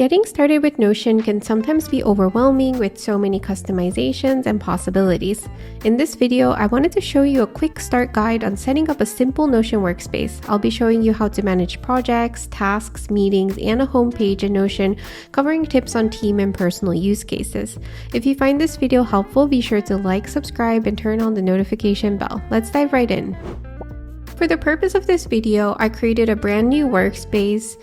Getting started with Notion can sometimes be overwhelming with so many customizations and possibilities. In this video, I wanted to show you a quick start guide on setting up a simple Notion workspace. I'll be showing you how to manage projects, tasks, meetings, and a homepage in Notion, covering tips on team and personal use cases. If you find this video helpful, be sure to like, subscribe, and turn on the notification bell. Let's dive right in. For the purpose of this video, I created a brand new workspace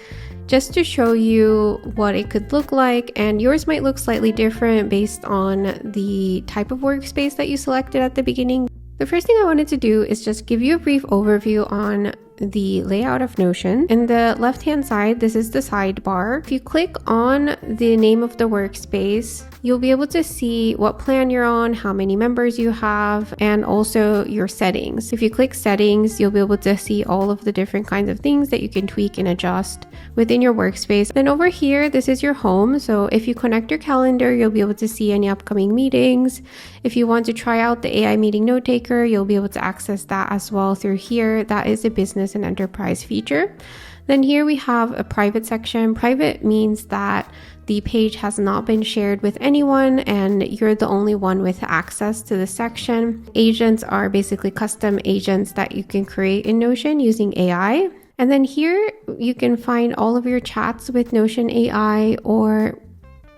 just to show you what it could look like, and yours might look slightly different based on the type of workspace that you selected at the beginning. The first thing I wanted to do is just give you a brief overview on the layout of Notion. In the left hand side, this is the sidebar. If you click on the name of the workspace, you'll be able to see what plan you're on, how many members you have, and also your settings. If you click settings, you'll be able to see all of the different kinds of things that you can tweak and adjust within your workspace. Then over here, this is your home. So if you connect your calendar, you'll be able to see any upcoming meetings. If you want to try out the AI meeting note taker, you'll be able to access that as well through here. That is a business and enterprise feature. Then here we have a private section. Private means that the page has not been shared with anyone and you're the only one with access to the section. Agents are basically custom agents that you can create in Notion using AI. And then here you can find all of your chats with Notion AI or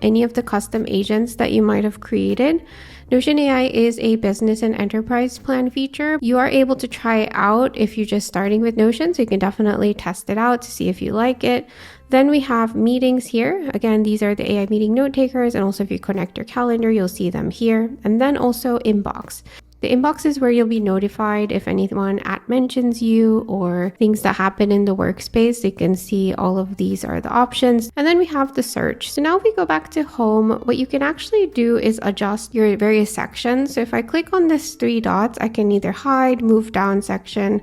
any of the custom agents that you might have created. Notion AI is a business and enterprise plan feature. You are able to try it out if you're just starting with Notion, so you can definitely test it out to see if you like it. Then we have meetings here. Again, these are the AI meeting note takers, and also if you connect your calendar, you'll see them here. And then also inbox. The inbox is where you'll be notified if anyone mentions you or things that happen in the workspace. You can see all of these are the options. And then we have the search. So now if we go back to home, what you can actually do is adjust your various sections. So if I click on this 3 dots, I can either hide, move down section,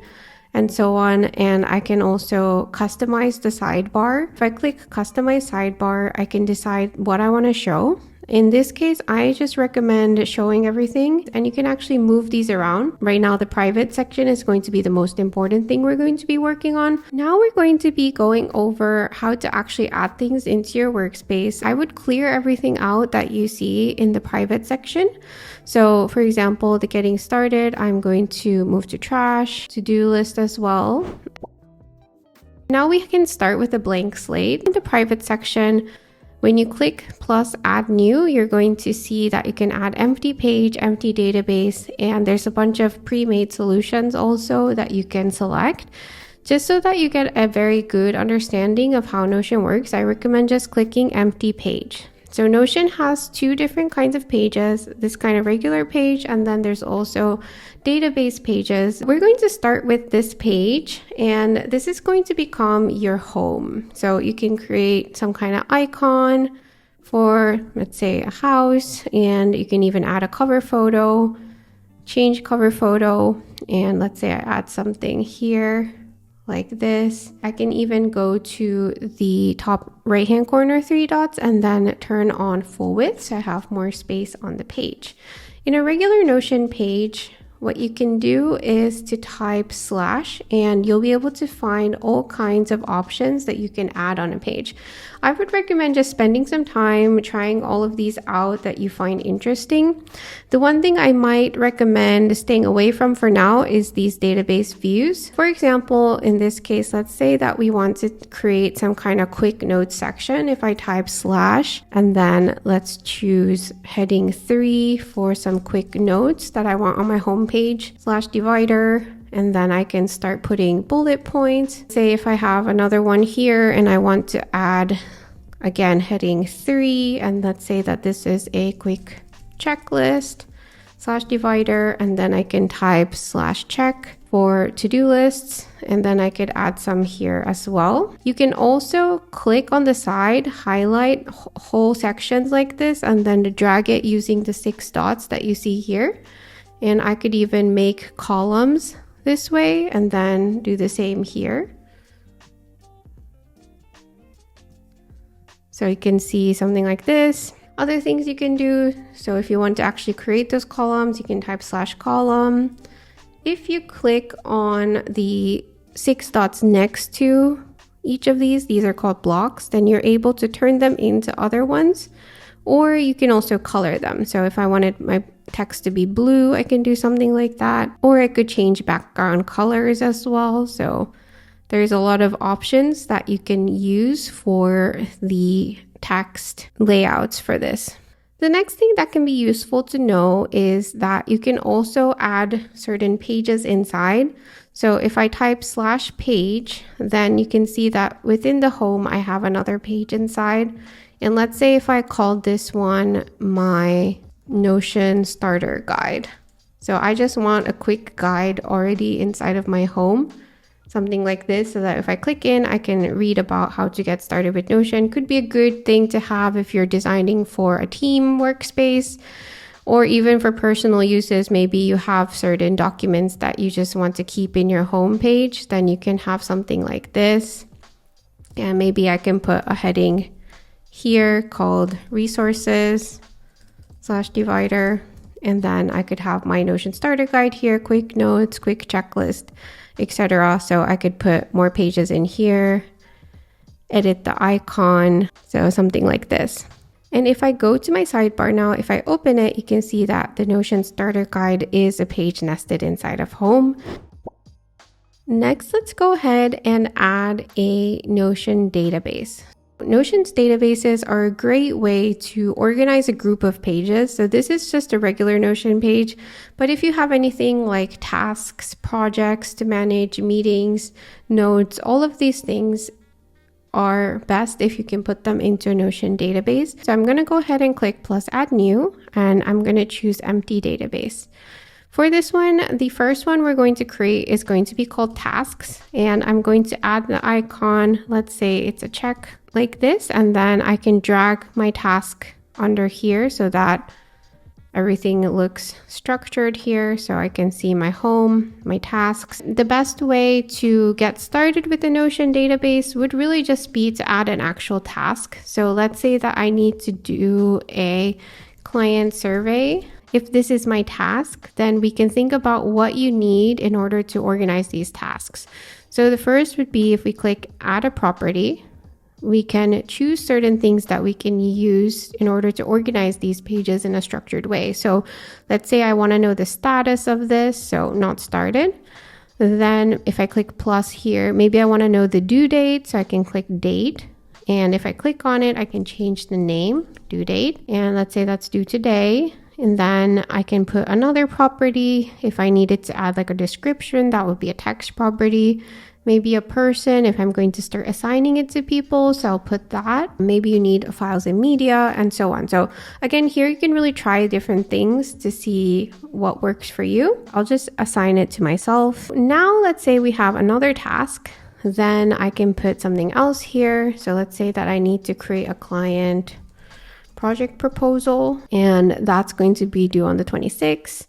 and so on. And I can also customize the sidebar. If I click customize sidebar, I can decide what I want to show. In this case, I just recommend showing everything, and you can actually move these around. Right now, the private section is going to be the most important thing we're going to be working on. Now we're going to be going over how to actually add things into your workspace. I would clear everything out that you see in the private section. So for example, the getting started, I'm going to move to trash, to-do list as well. Now we can start with a blank slate. In the private section, when you click plus add new, you're going to see that you can add empty page, empty database, and there's a bunch of pre-made solutions also that you can select. Just so that you get a very good understanding of how Notion works, I recommend just clicking empty page. So Notion has 2 different kinds of pages, this kind of regular page, and then there's also database pages. We're going to start with this page, and this is going to become your home. So you can create some kind of icon for, let's say, a house, and you can even add a cover photo, change cover photo, and let's say I add something here like this. I can even go to the top right hand corner 3 dots and then turn on full width so I have more space on the page. In a regular Notion page, what you can do is to type / and you'll be able to find all kinds of options that you can add on a page. I would recommend just spending some time trying all of these out that you find interesting. The one thing I might recommend staying away from for now is these database views. For example, in this case, let's say that we want to create some kind of quick notes section. If I type / and then let's choose heading 3 for some quick notes that I want on my home page / divider, and then I can start putting bullet points. Say if I have another one here and I want to add again heading 3, and let's say that this is a quick checklist / divider, and then I can type /check for to-do lists, and then I could add some here as well. You can also click on the side, highlight whole sections like this, and then drag it using the 6 dots that you see here. And I could even make columns this way and then do the same here. So you can see something like this. Other things you can do. So if you want to actually create those columns, you can type /column. If you click on the 6 dots next to each of these are called blocks, then you're able to turn them into other ones, or you can also color them. So if I wanted my text to be blue, I can do something like that, or I could change background colors as well. So there's a lot of options that you can use for the text layouts for this. The next thing that can be useful to know is that you can also add certain pages inside. So if I type /page, then you can see that within the home, I have another page inside. And let's say if I called this one my Notion starter guide. So I just want a quick guide already inside of my home, something like this, so that if I click in, I can read about how to get started with Notion. Could be a good thing to have if you're designing for a team workspace, or even for personal uses. Maybe you have certain documents that you just want to keep in your home page, then you can have something like this. And maybe I can put a heading here called resources /divider, and then I could have my Notion starter guide here, quick notes, quick checklist, etc. So I could put more pages in here, edit the icon, so something like this. And if I go to my sidebar now, if I open it, you can see that the Notion starter guide is a page nested inside of home. Next, let's go ahead and add a Notion database. Notion's databases are a great way to organize a group of pages. So this is just a regular Notion page, but if you have anything like tasks, projects to manage, meetings, notes, all of these things are best if you can put them into a Notion database. So I'm going to go ahead and click plus add new, and I'm going to choose empty database. For this one, the first one we're going to create is going to be called tasks, and I'm going to add the icon. Let's say it's a check like this, and then I can drag my task under here so that everything looks structured here, so I can see my home, my tasks. The best way to get started with the Notion database would really just be to add an actual task. So let's say that I need to do a client survey. If this is my task, then we can think about what you need in order to organize these tasks. So the first would be if we click add a property, we can choose certain things that we can use in order to organize these pages in a structured way. So let's say I want to know the status of this, so not started. Then if I click plus here, maybe I want to know the due date, so I can click date. And if I click on it, I can change the name, due date. And let's say that's due today. And then I can put another property. If I needed to add like a description, that would be a text property. Maybe a person, if I'm going to start assigning it to people, so I'll put that. Maybe you need files and media and so on. So again, here you can really try different things to see what works for you. I'll just assign it to myself. Now let's say we have another task. Then I can put something else here. So let's say that I need to create a client project proposal, and that's going to be due on the 26th.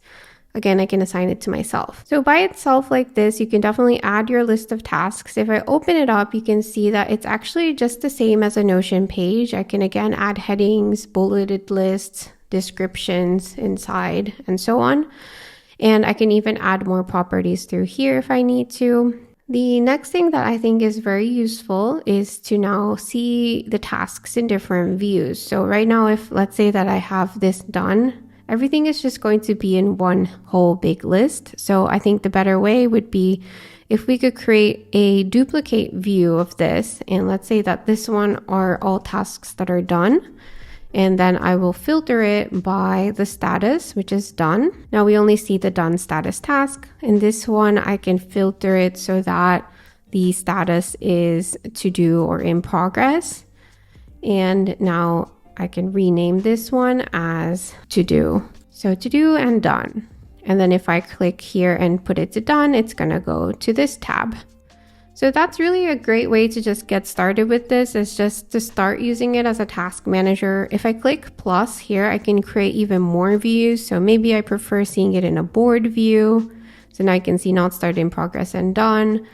Again, I can assign it to myself. So by itself like this, you can definitely add your list of tasks. If I open it up, you can see that it's actually just the same as a Notion page. I can again add headings, bulleted lists, descriptions inside, and so on. And I can even add more properties through here if I need to. The next thing that I think is very useful is to now see the tasks in different views. So right now, if let's say that I have this done, everything is just going to be in one whole big list. So I think the better way would be if we could create a duplicate view of this. And let's say that this one are all tasks that are done. And then I will filter it by the status, which is done. Now we only see the done status task. In this one, I can filter it so that the status is to do or in progress. And now I can rename this one as to do. So to do and done. And then if I click here and put it to done, it's going to go to this tab. So that's really a great way to just get started with this, is just to start using it as a task manager. If I click plus here, I can create even more views. So maybe I prefer seeing it in a board view. So now I can see not started, in progress, and done.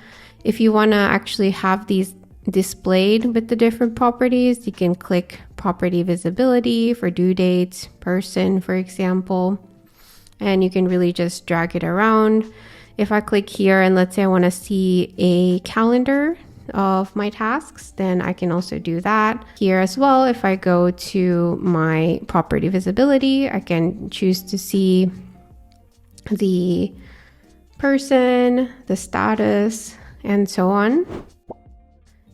If you want to actually have these displayed with the different properties, you can click property visibility for due dates, person, for example, and you can really just drag it around. If I click here and let's say I want to see a calendar of my tasks, then I can also do that here as well. If I go to my property visibility, I can choose to see the person, the status, and so on.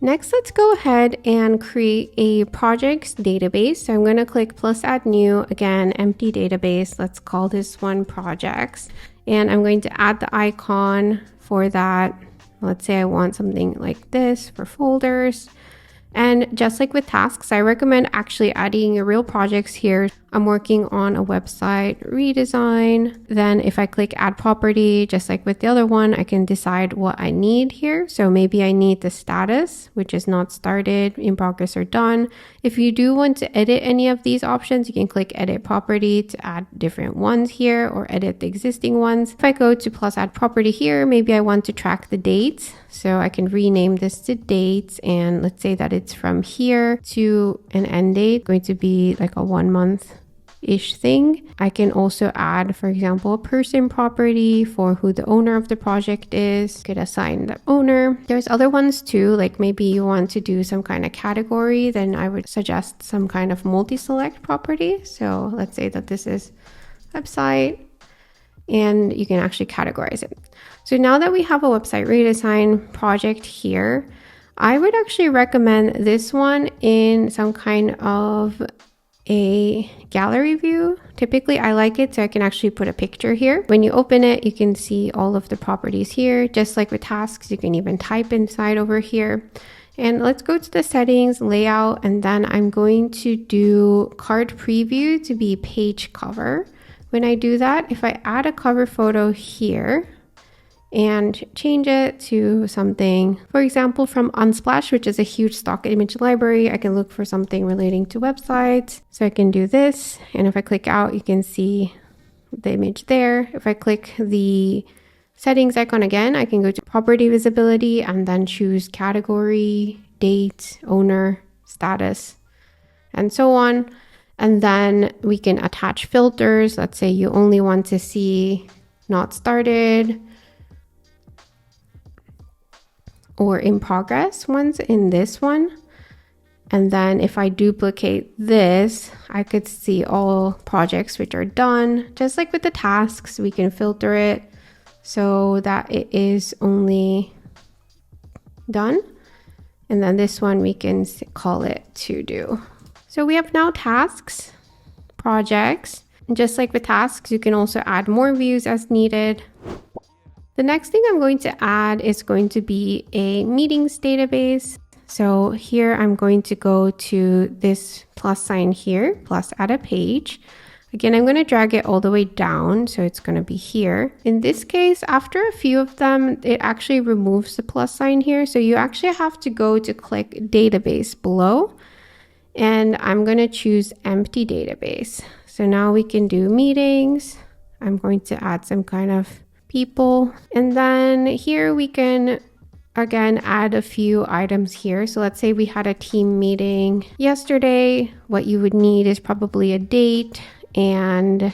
Next, let's go ahead and create a projects database. So I'm going to click plus add new, again, empty database. Let's call this one projects. And I'm going to add the icon for that. Let's say I want something like this for folders. And just like with tasks, I recommend actually adding your real projects here. I'm working on a website redesign. Then if I click add property, just like with the other one, I can decide what I need here. So maybe I need the status, which is not started, in progress, or done. If you do want to edit any of these options, you can click edit property to add different ones here or edit the existing ones. If I go to plus add property here, maybe I want to track the dates. So I can rename this to dates, and let's say that it's from here to an end date, going to be like a 1 month-ish thing. I can also add, for example, a person property for who the owner of the project is. Could assign the owner. There's other ones too, like maybe you want to do some kind of category, then I would suggest some kind of multi-select property. So let's say that this is website, and you can actually categorize it. So now that we have a website redesign project here, I would actually recommend this one in some kind of a gallery view. Typically, I like it so I can actually put a picture here. When you open it, you can see all of the properties here. Just like with tasks, you can even type inside over here. And let's go to the settings, layout, and then I'm going to do card preview to be page cover. When I do that, if I add a cover photo here and change it to something, for example, from Unsplash, which is a huge stock image library, I can look for something relating to websites. So I can do this. And if I click out, you can see the image there. If I click the settings icon again, I can go to property visibility and then choose category, date, owner, status, and so on. And then we can attach filters. Let's say you only want to see not started or in progress ones in this one. And then if I duplicate this, I could see all projects which are done. Just like with the tasks, we can filter it so that it is only done. And then this one, we can call it to do. So we have now tasks, projects, and just like with tasks, you can also add more views as needed. The next thing I'm going to add is going to be a meetings database. So here I'm going to go to this plus sign here, plus add a page. Again, I'm going to drag it all the way down, so it's going to be here. In this case, after a few of them, it actually removes the plus sign here. So you actually have to go to click database below. And I'm going to choose empty database. So now we can do meetings. I'm going to add some kind of people. And then here we can, again, add a few items here. So let's say we had a team meeting yesterday. What you would need is probably a date, and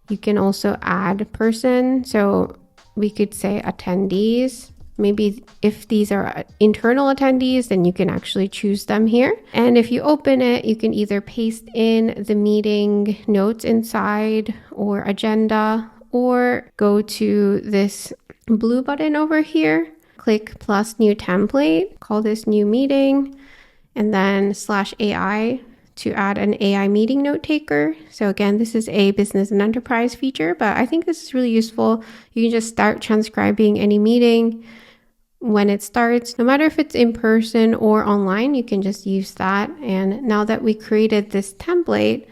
you can also add person. So we could say attendees. Maybe if these are internal attendees, then you can actually choose them here. And if you open it, you can either paste in the meeting notes inside or agenda, or go to this blue button over here, click plus new template, call this new meeting, and then /AI to add an AI meeting note taker. So again, this is a business and enterprise feature, but I think this is really useful. You can just start transcribing any meeting when it starts, no matter if it's in person or online, you can just use that. And now that we created this template,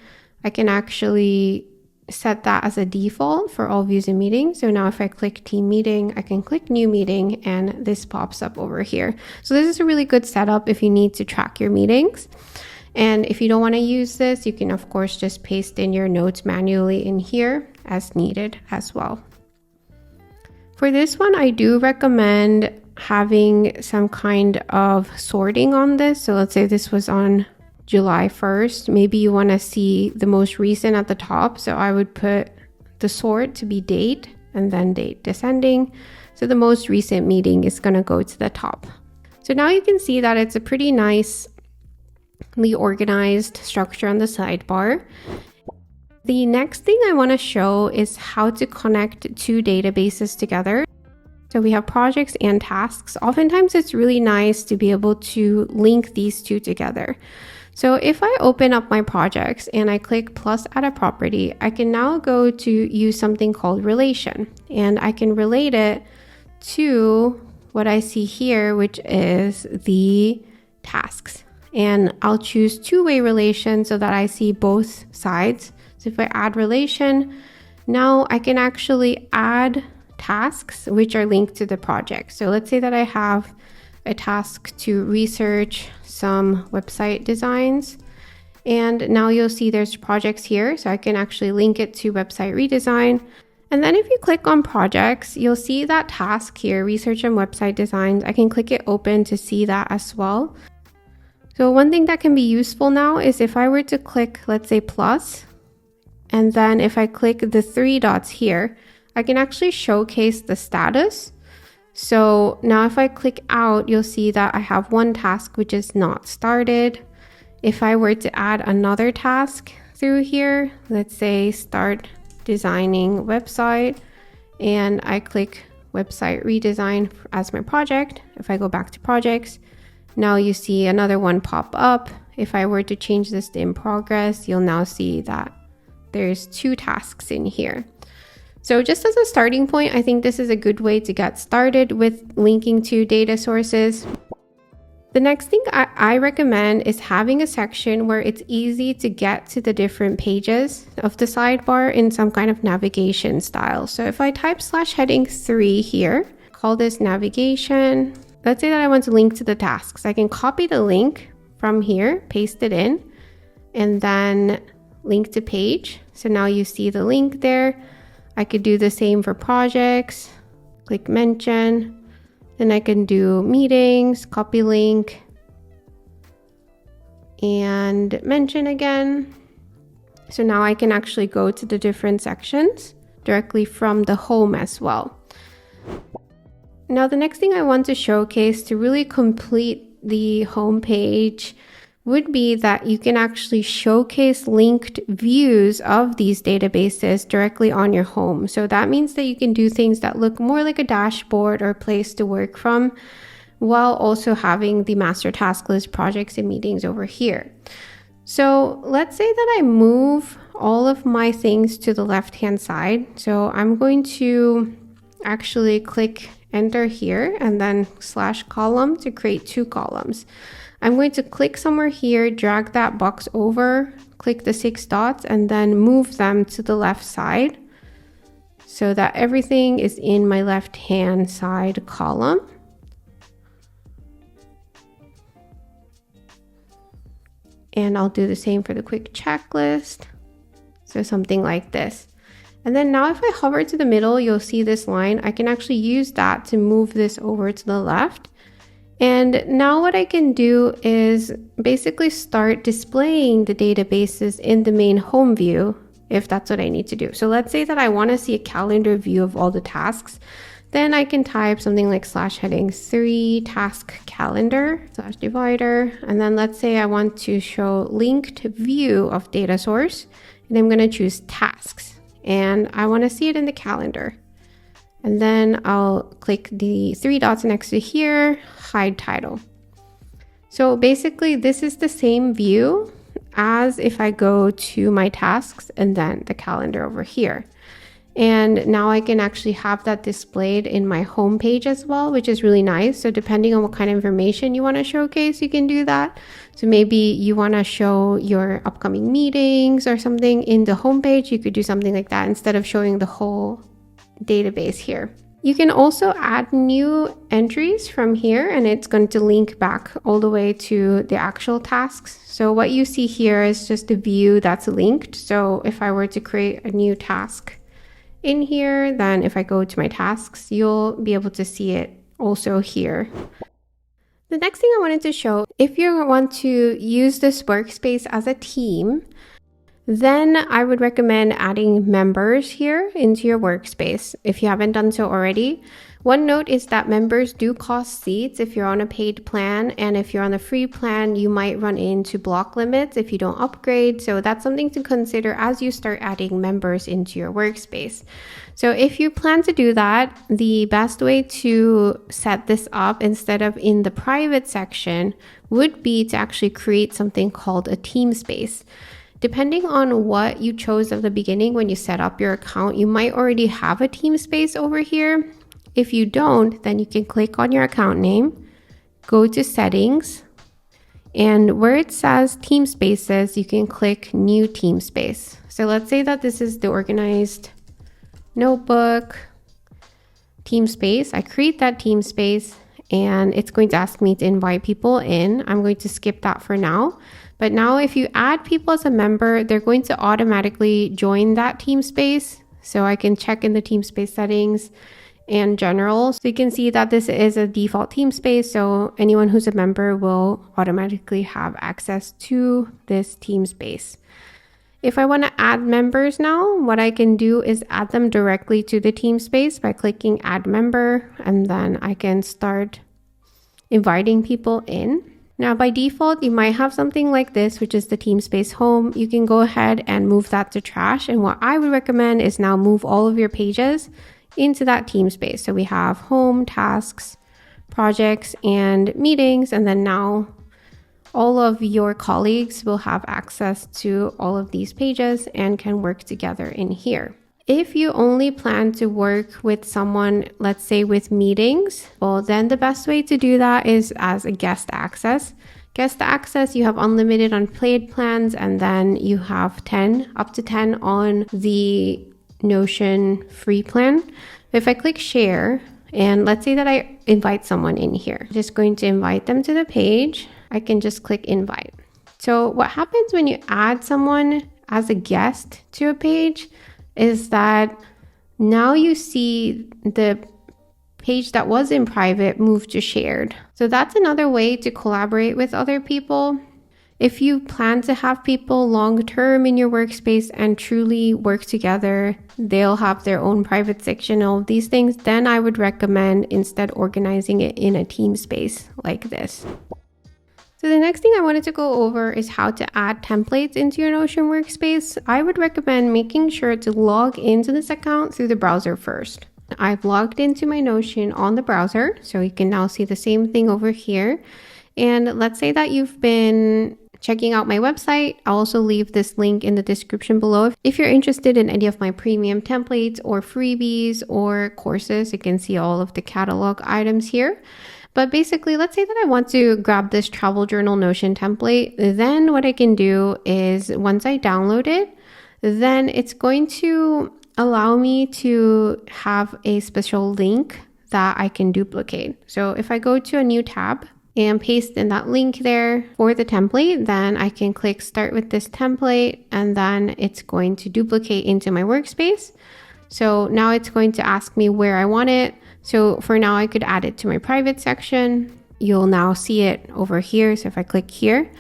I can actually set that as a default for all views in meetings. So now if I click team meeting, I can click new meeting and this pops up over here. So this is a really good setup if you need to track your meetings. And if you don't want to use this, you can of course just paste in your notes manually in here as needed as well. For this one, I do recommend having some kind of sorting on this. So let's say this was on July 1st. Maybe you want to see the most recent at the top. So I would put the sort to be date and then date descending. So the most recent meeting is going to go to the top. So now you can see that it's a pretty nicely organized structure on the sidebar. The next thing I want to show is how to connect two databases together. So we have projects and tasks. Oftentimes it's really nice to be able to link these two together. So if I open up my projects and I click plus add a property, I can now go to use something called relation, and I can relate it to what I see here, which is the tasks. And I'll choose two-way relation so that I see both sides. So if I add relation, now I can actually add tasks which are linked to the project. So let's say that I have a task to research some website designs, and now you'll see there's projects here, so I can actually link it to website redesign. And then if you click on projects, you'll see that task here, research and website designs. I can click it open to see that as well. So one thing that can be useful now is if I were to click, let's say plus, and then if I click the three dots here, I can actually showcase the status. So now if I click out, you'll see that I have one task which is not started. If I were to add another task through here, let's say start designing website, and I click website redesign as my project. If I go back to projects, now you see another one pop up. If I were to change this to in progress, you'll now see that there's two tasks in here. So just as a starting point, I think this is a good way to get started with linking to data sources. The next thing I recommend is having a section where it's easy to get to the different pages of the sidebar in some kind of navigation style. So if I type /heading 3 here, call this navigation. Let's say that I want to link to the tasks. I can copy the link from here, paste it in, and then link to page. So now you see the link there. I could do the same for projects, click mention, then I can do meetings, copy link, and mention again. So now I can actually go to the different sections directly from the home as well. Now the next thing I want to showcase to really complete the home page would be that you can actually showcase linked views of these databases directly on your home. So that means that you can do things that look more like a dashboard or a place to work from, while also having the master task list, projects, and meetings over here. So let's say that I move all of my things to the left-hand side. So I'm going to actually click enter here and then /column to create two columns. I'm going to click somewhere here, drag that box over, click the 6 dots, and then move them to the left side so that everything is in my left-hand side column. And I'll do the same for the quick checklist. So something like this. And then now if I hover to the middle, you'll see this line. I can actually use that to move this over to the left. And now what I can do is basically start displaying the databases in the main home view, if that's what I need to do. So let's say that I want to see a calendar view of all the tasks. Then I can type something like /heading 3 task calendar /divider. And then let's say I want to show linked view of data source. And I'm going to choose tasks. And I want to see it in the calendar. And then I'll click the 3 dots next to here, hide title. So basically this is the same view as if I go to my tasks and then the calendar over here. And now I can actually have that displayed in my home page as well, which is really nice. So depending on what kind of information you want to showcase, you can do that. So maybe you want to show your upcoming meetings or something in the home page. You could do something like that instead of showing the whole database here. You can also add new entries from here, and it's going to link back all the way to the actual tasks. So what you see here is just a view that's linked. So if I were to create a new task in here, then if I go to my tasks, you'll be able to see it also here. The next thing I wanted to show, if you want to use this workspace as a team, Then I would recommend adding members here into your workspace if you haven't done so already. One note is that members do cost seats if you're on a paid plan, and if you're on a free plan, you might run into block limits if you don't upgrade. So that's something to consider as you start adding members into your workspace. So if you plan to do that, the best way to set this up instead of in the private section would be to actually create something called a team space. Depending on what you chose at the beginning when you set up your account, you might already have a team space over here. If you don't, then you can click on your account name, go to settings, and where it says team spaces, you can click new team space. So let's say that this is the organized notebook team space. I create that team space and it's going to ask me to invite people in. I'm going to skip that for now. But now if you add people as a member, they're going to automatically join that team space. So I can check in the team space settings and general. So you can see that this is a default team space. So anyone who's a member will automatically have access to this team space. If I want to add members now, what I can do is add them directly to the team space by clicking add member, and then I can start inviting people in. Now by default, you might have something like this, which is the team space home. You can go ahead and move that to trash. And what I would recommend is now move all of your pages into that team space. So we have home, tasks, projects, and meetings, and then now all of your colleagues will have access to all of these pages and can work together in here. If you only plan to work with someone, let's say with meetings, well, then the best way to do that is as a guest access. Guest access, you have unlimited on paid plans, and then you have up to 10 on the Notion free plan. If I click share, and let's say that I invite someone in here, I'm just going to invite them to the page. I can just click invite. So what happens when you add someone as a guest to a page is that now you see the page that was in private move to shared. So that's another way to collaborate with other people. If you plan to have people long term in your workspace and truly work together, they'll have their own private section, all of these things, then I would recommend instead organizing it in a team space like this. So the next thing I wanted to go over is how to add templates into your Notion workspace. I would recommend making sure to log into this account through the browser first. I've logged into my Notion on the browser, so you can now see the same thing over here. And let's say that you've been checking out my website. I'll also leave this link in the description below. If you're interested in any of my premium templates or freebies or courses, you can see all of the catalog items here. But basically, let's say that I want to grab this travel journal Notion template. Then what I can do is once I download it, then it's going to allow me to have a special link that I can duplicate. So if I go to a new tab and paste in that link there for the template, then I can click start with this template, and then it's going to duplicate into my workspace. So now it's going to ask me where I want it. So for now, I could add it to my private section. You'll now see it over here. So if I click here,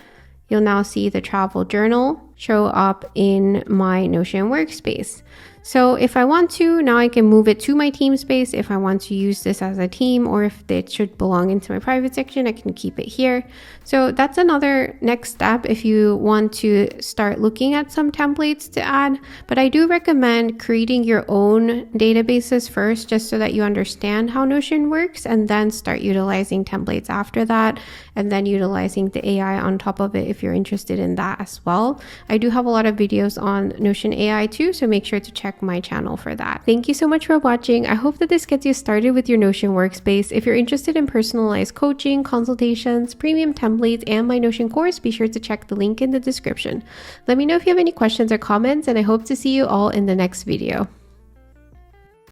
you'll now see the travel journal show up in my Notion workspace. So if I want to, now I can move it to my team space. If I want to use this as a team, or if it should belong into my private section, I can keep it here. So that's another next step if you want to start looking at some templates to add. But I do recommend creating your own databases first, just so that you understand how Notion works, and then start utilizing templates after that, and then utilizing the AI on top of it if you're interested in that as well. I do have a lot of videos on Notion AI too, so make sure to check my channel for that. Thank you so much for watching. I hope that this gets you started with your Notion workspace. If you're interested in personalized coaching, consultations, premium templates, and my Notion course, be sure to check the link in the description. Let me know if you have any questions or comments, and I hope to see you all in the next video.